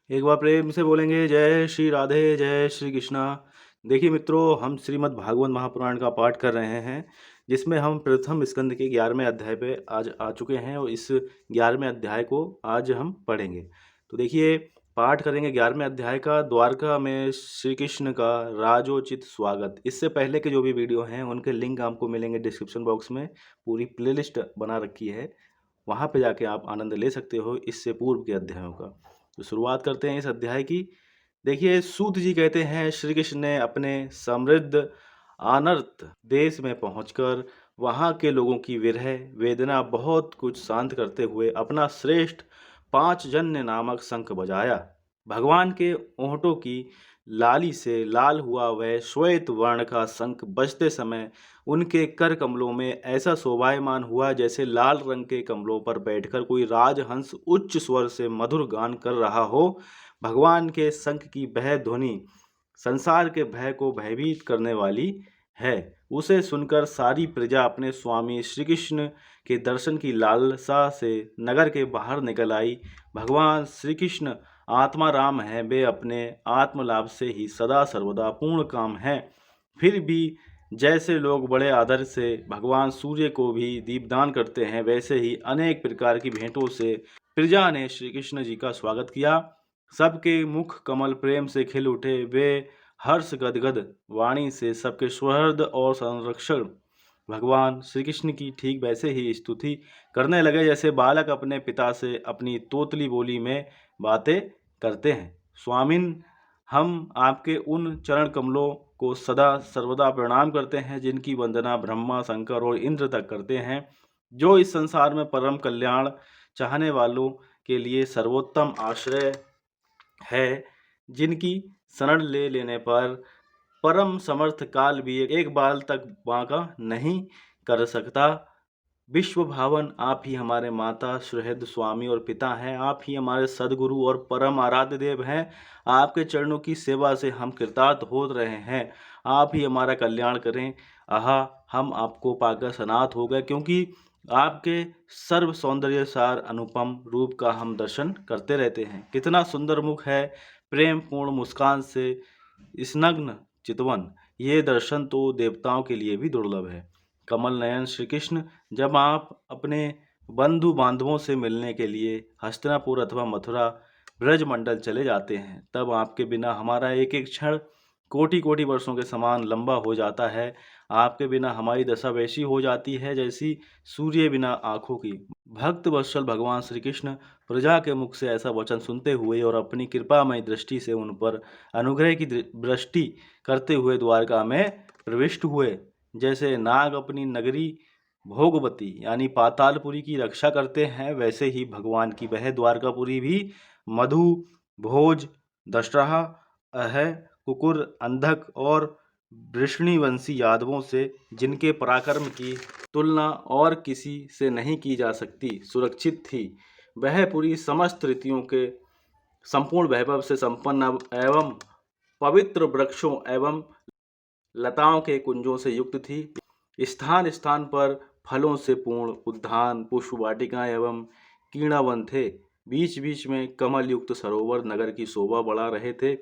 एक बार प्रेम से बोलेंगे जय श्री राधे जय श्री कृष्णा। देखिए मित्रों, हम श्रीमद् भागवत महापुराण का पाठ कर रहे हैं, जिसमें हम प्रथम स्कंद के 11वें अध्याय पे आज आ चुके हैं और इस 11वें अध्याय को आज हम पढ़ेंगे। तो देखिए, पाठ करेंगे 11वें अध्याय का, द्वारका में श्री कृष्ण का राजोचित स्वागत। इससे पहले के जो भी वीडियो हैं उनके लिंक आपको मिलेंगे डिस्क्रिप्शन बॉक्स में। पूरी प्लेलिस्ट बना रखी है, वहाँ पे जाके आप आनंद ले सकते हो इससे पूर्व के अध्यायों का। तो शुरुआत करते हैं इस अध्याय की। देखिए, सूत जी कहते हैं, श्री कृष्ण ने अपने समृद्ध आनर्त देश में पहुंचकर वहां के लोगों की विरह वेदना बहुत कुछ शांत करते हुए अपना श्रेष्ठ पांचजन्य नामक शंख बजाया। भगवान के ओंठों की लाली से लाल हुआ वह श्वेत वर्ण का शंख बजते समय उनके कर कमलों में ऐसा शोभायमान हुआ जैसे लाल रंग के कमलों पर बैठकर कोई राजहंस उच्च स्वर से मधुर गान कर रहा हो। भगवान के शंख की वह ध्वनि संसार के भय को भयभीत करने वाली है। उसे सुनकर सारी प्रजा अपने स्वामी श्री कृष्ण के दर्शन की लालसा से नगर के बाहर निकल आई। भगवान श्री कृष्ण आत्मा राम है, वे अपने आत्मलाभ से ही सदा सर्वदा पूर्ण काम है। फिर भी जैसे लोग बड़े आदर से भगवान सूर्य को भी दीपदान करते हैं, वैसे ही अनेक प्रकार की भेंटों से प्रजा ने श्री कृष्ण जी का स्वागत किया। सबके मुख कमल प्रेम से खिल उठे। वे हर्ष गदगद वाणी से सबके सुहृद और संरक्षण भगवान श्री कृष्ण की ठीक वैसे ही स्तुति करने लगे जैसे बालक अपने पिता से अपनी तोतली बोली में बातें करते हैं। स्वामिन, हम आपके उन चरण कमलों को सदा सर्वदा प्रणाम करते हैं जिनकी वंदना ब्रह्मा, शंकर और इंद्र तक करते हैं, जो इस संसार में परम कल्याण चाहने वालों के लिए सर्वोत्तम आश्रय है, जिनकी शरण ले लेने पर परम समर्थ काल भी एक बाल तक बांका नहीं कर सकता। विश्व भावन, आप ही हमारे माता, सुहृद, स्वामी और पिता हैं। आप ही हमारे सदगुरु और परम आराध्य देव हैं। आपके चरणों की सेवा से हम कृतार्थ हो रहे हैं। आप ही हमारा कल्याण करें। आहा, हम आपको पाकर सनाथ हो गए, क्योंकि आपके सर्व सौंदर्य सार अनुपम रूप का हम दर्शन करते रहते हैं। कितना सुंदर मुख है, प्रेम पूर्ण मुस्कान से स्नग्न चितवन। ये दर्शन तो देवताओं के लिए भी दुर्लभ है। कमल नयन श्री कृष्ण, जब आप अपने बंधु बांधवों से मिलने के लिए हस्तिनापुर अथवा मथुरा ब्रजमंडल चले जाते हैं, तब आपके बिना हमारा एक एक क्षण कोटि कोटि वर्षों के समान लंबा हो जाता है। आपके बिना हमारी दशा वैसी हो जाती है जैसी सूर्य बिना आँखों की। भक्त वत्सल भगवान श्री कृष्ण प्रजा के मुख से ऐसा वचन सुनते हुए और अपनी कृपामय दृष्टि से उन पर अनुग्रह की वृष्टि करते हुए द्वारका में प्रविष्ट हुए। जैसे नाग अपनी नगरी भोगवती यानी पातालपुरी की रक्षा करते हैं, वैसे ही भगवान की वह द्वारकापुरी भी मधु, भोज, दशरहा, अहय, कुकुर, अंधक और वृष्णिवंशी यादवों से, जिनके पराक्रम की तुलना और किसी से नहीं की जा सकती, सुरक्षित थी। वह पूरी समस्त रीतियों के संपूर्ण वैभव से संपन्न एवं पवित्र वृक्षों एवं लताओं के कुंजों से युक्त थी। स्थान स्थान पर फलों से पूर्ण उद्यान, पुष्प वाटिकाएं एवं कीड़ावन थे। बीच बीच में कमल युक्त सरोवर नगर की शोभा बढ़ा रहे थे।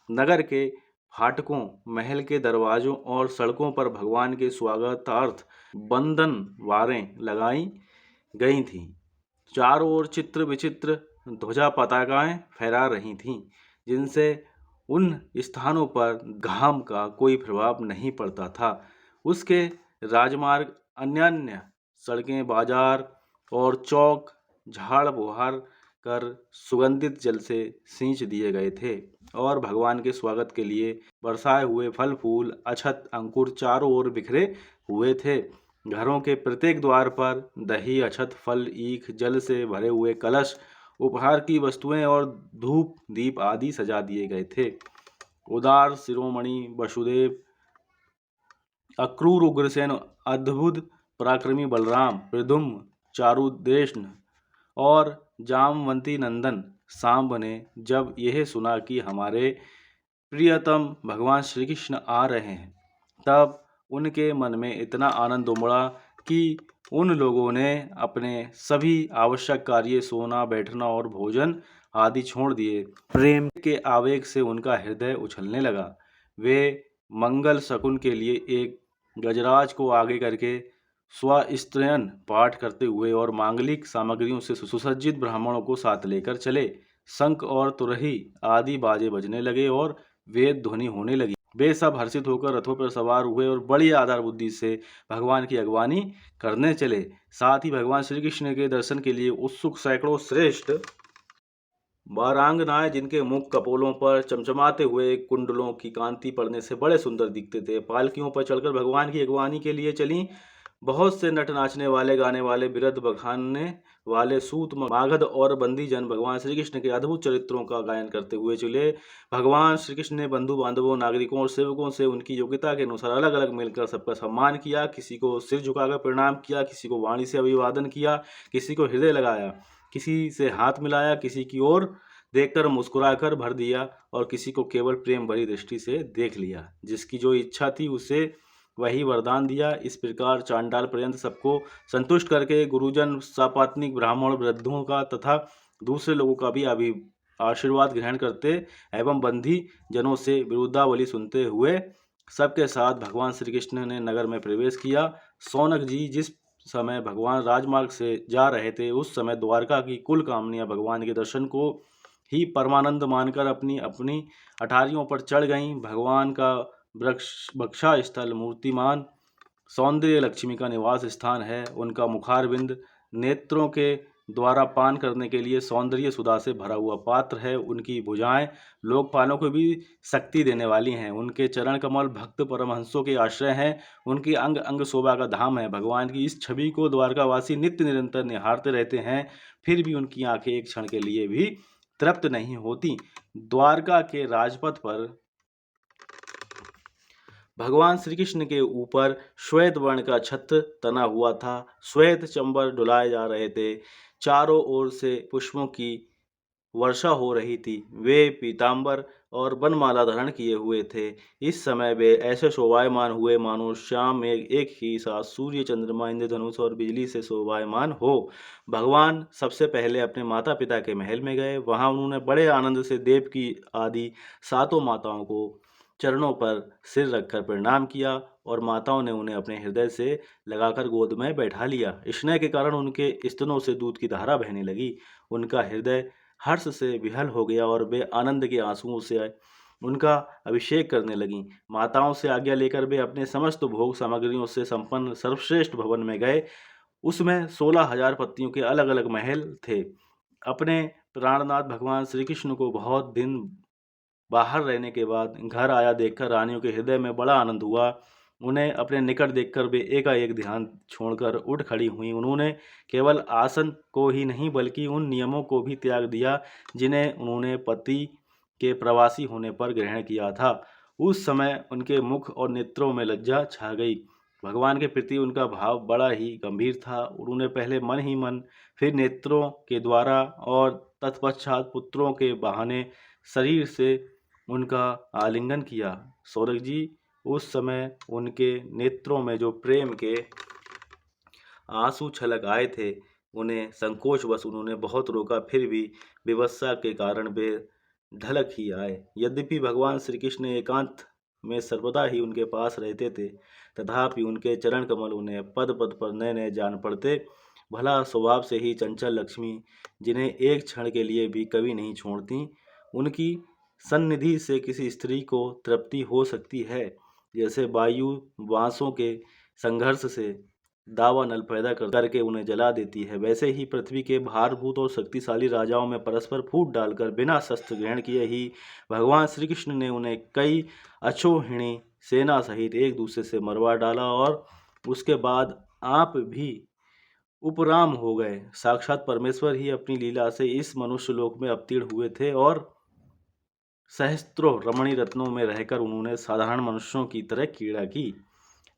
नगर के फाटकों, महल के दरवाजों और सड़कों पर भगवान के स्वागतार्थ बंधन वारें लगाई गई थीं। चारों ओर चित्र विचित्र ध्वजा पताकाएं फहरा रही थीं, जिनसे उन स्थानों पर घाम का कोई प्रभाव नहीं पड़ता था। उसके राजमार्ग, अन्यान्य सड़कें, बाजार और चौक झाड़ बुहार कर सुगंधित जल से सींच दिए गए थे और भगवान के स्वागत के लिए बरसाए हुए फल फूल, अक्षत, अंकुर चारों ओर बिखरे हुए थे। घरों के प्रत्येक द्वार पर दही, अक्षत, फल, ईख, जल से भरे हुए कलश, उपहार की वस्तुएं और धूप दीप आदि सजा दिए गए थे। उदार शिरोमणि वसुदेव, अक्रूर उग्रसेन, अद्भुत पराक्रमी बलराम, प्रद्युम्न, चारुदेष्ण और जामवंती नंदन सांब ने जब यह सुना कि हमारे प्रियतम भगवान श्री कृष्ण आ रहे हैं, तब उनके मन में इतना आनंद उमड़ा कि उन लोगों ने अपने सभी आवश्यक कार्य, सोना, बैठना और भोजन आदि छोड़ दिए। प्रेम के आवेग से उनका हृदय उछलने लगा। वे मंगल शकुन के लिए एक गजराज को आगे करके स्वस्त्रयन पाठ करते हुए और मांगलिक सामग्रियों से सुसज्जित ब्राह्मणों को साथ लेकर चले। शंख और तुरही आदि बाजे बजने लगे और वेद ध्वनि होने लगी। वे सब हर्षित होकर रथों पर सवार हुए और बड़ी आधार बुद्धि से भगवान की अगवानी करने चले। साथ ही भगवान श्री कृष्ण के दर्शन के लिए उत्सुक सैकड़ों श्रेष्ठ वारांगनाएं, जिनके मुख कपोलों पर चमचमाते हुए कुंडलों की कांति पड़ने से बड़े सुंदर दिखते थे, पालकियों पर चढ़कर भगवान की अगवानी के लिए चलीं। बहुत से नट, नाचने वाले, गाने वाले, बिरध, बखानने वाले, सूत, मागध और बंदी जन भगवान श्री कृष्ण के अद्भुत चरित्रों का गायन करते हुए चले। भगवान श्री कृष्ण ने बंधु बांधवों, नागरिकों और सेवकों से उनकी योग्यता के अनुसार अलग अलग मिलकर सबका सम्मान किया। किसी को सिर झुकाकर प्रणाम किया, किसी को वाणी से अभिवादन किया, किसी को हृदय लगाया, किसी से हाथ मिलाया, किसी की ओर देखकर मुस्कुराकर भर दिया और किसी को केवल प्रेम भरी दृष्टि से देख लिया। जिसकी जो इच्छा थी उसे वही वरदान दिया। इस प्रकार चांडाल पर्यंत सबको संतुष्ट करके गुरुजन, सपात्निक, ब्राह्मण, वृद्धों का तथा दूसरे लोगों का भी आशीर्वाद ग्रहण करते एवं बंदी जनों से विरुद्धावली सुनते हुए सबके साथ भगवान श्री कृष्ण ने नगर में प्रवेश किया। सौनक जी जिस समय भगवान राजमार्ग से जा रहे थे, उस समय द्वारका की कुल कामनियां भगवान के दर्शन को ही परमानंद मानकर अपनी अपनी अटारियों पर चढ़ गईं। भगवान का बक्षा स्थल मूर्तिमान सौंदर्य लक्ष्मी का निवास स्थान है। उनका मुखारविंद नेत्रों के द्वारा पान करने के लिए सौंदर्य सुधा से भरा हुआ पात्र है। उनकी भुजाएं लोकपालों को भी शक्ति देने वाली हैं। उनके चरण कमल भक्त परमहंसों के आश्रय हैं। उनकी अंग अंग शोभा का धाम है। भगवान की इस छवि को द्वारकावासी नित्य निरंतर निहारते रहते हैं, फिर भी उनकी आंखें एक क्षण के लिए भी तृप्त नहीं होती। द्वारका के राजपथ पर भगवान श्री कृष्ण के ऊपर श्वेत वर्ण का छत्र तना हुआ था। श्वेत चंबर डुलाए जा रहे थे। चारों ओर से पुष्पों की वर्षा हो रही थी। वे पीतांबर और वनमाला धारण किए हुए थे। इस समय वे ऐसे शोभायमान हुए मानो श्याम में एक ही साथ सूर्य, चंद्रमा, इंद्रधनुष और बिजली से शोभायमान हो। भगवान सबसे पहले अपने माता पिता के महल में गए। वहां उन्होंने बड़े आनंद से देव की आदि सातों माताओं को चरणों पर सिर रखकर प्रणाम किया और माताओं ने उन्हें अपने हृदय से लगाकर गोद में बैठा लिया। स्नेह के कारण उनके स्तनों से दूध की धारा बहने लगी। उनका हृदय हर्ष से विहल हो गया और वे आनंद के आंसुओं से उनका अभिषेक करने लगीं। माताओं से आज्ञा लेकर वे अपने समस्त भोग सामग्रियों से संपन्न सर्वश्रेष्ठ भवन में गए। उसमें 16,000 पत्तियों के अलग अलग महल थे। अपने प्राणनाथ भगवान श्री कृष्ण को बहुत दिन बाहर रहने के बाद घर आया देखकर रानियों के हृदय में बड़ा आनंद हुआ। उन्हें अपने निकट देखकर वे एकाएक ध्यान छोड़कर उठ खड़ी हुई। उन्होंने केवल आसन को ही नहीं बल्कि उन नियमों को भी त्याग दिया जिन्हें उन्होंने पति के प्रवासी होने पर ग्रहण किया था। उस समय उनके मुख और नेत्रों में लज्जा छा गई। भगवान के प्रति उनका भाव बड़ा ही गंभीर था। उन्होंने पहले मन ही मन, फिर नेत्रों के द्वारा और तत्पश्चात पुत्रों के बहाने शरीर से उनका आलिंगन किया। सौनक जी उस समय उनके नेत्रों में जो प्रेम के आंसू छलक आए थे, उन्हें संकोचवश उन्होंने बहुत रोका, फिर भी विवशता के कारण वे ढलक ही आए। यद्यपि भगवान श्री कृष्ण एकांत में सर्वदा ही उनके पास रहते थे, तथापि उनके चरण कमल उन्हें पद पद पर नए नए जान पड़ते। भला स्वभाव से ही चंचल लक्ष्मी, जिन्हें एक क्षण के लिए भी कभी नहीं छोड़ती, उनकी सन्निधि से किसी स्त्री को तृप्ति हो सकती है। जैसे वायु बांसों के संघर्ष से दावानल पैदा करके उन्हें जला देती है, वैसे ही पृथ्वी के भारभूत और शक्तिशाली राजाओं में परस्पर फूट डालकर बिना शस्त्र ग्रहण किए ही भगवान श्री कृष्ण ने उन्हें कई अक्षौहिणी सेना सहित एक दूसरे से मरवा डाला और उसके बाद आप भी उपराम हो गए। साक्षात परमेश्वर ही अपनी लीला से इस मनुष्य लोक में अवतीर्ण हुए थे और सहस्त्रों रमणी रत्नों में रहकर उन्होंने साधारण मनुष्यों की तरह क्रीड़ा की,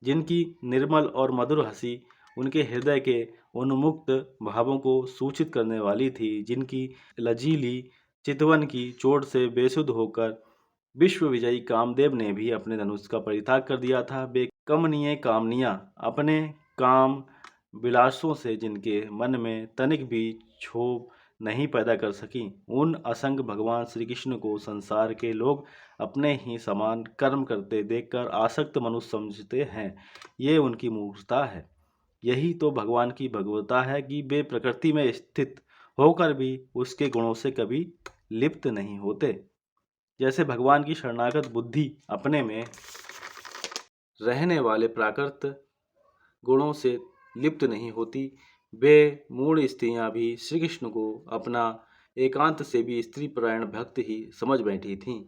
जिनकी निर्मल और मधुर हंसी उनके हृदय के उन्मुक्त भावों को सूचित करने वाली थी, जिनकी लजीली चितवन की चोट से बेसुध होकर विश्व विजयी कामदेव ने भी अपने धनुष का परित्याग कर दिया था। वे कमनीय कामनियां अपने काम विलासों से जिनके मन में तनिक भी क्षोभ नहीं पैदा कर सकीं। उन असंग भगवान श्री कृष्ण को संसार के लोग अपने ही समान कर्म करते देखकर आसक्त मनुष्य समझते हैं। ये उनकी मूर्खता है। यही तो भगवान की भगवता है कि वे प्रकृति में स्थित होकर भी उसके गुणों से कभी लिप्त नहीं होते। जैसे भगवान की शरणागत बुद्धि अपने में रहने वाले प्राकृत गुणों से लिप्त नहीं होती, वे मूढ़ स्त्रियां भी श्री कृष्ण को अपना एकांत से भी स्त्री परायण भक्त ही समझ बैठी थीं,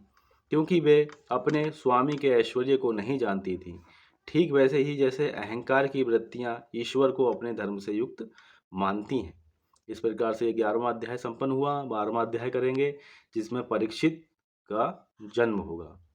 क्योंकि वे अपने स्वामी के ऐश्वर्य को नहीं जानती थीं। ठीक वैसे ही जैसे अहंकार की वृत्तियां ईश्वर को अपने धर्म से युक्त मानती हैं। इस प्रकार से 11वां अध्याय संपन्न हुआ। 12वां अध्याय करेंगे, जिसमें परीक्षित का जन्म होगा।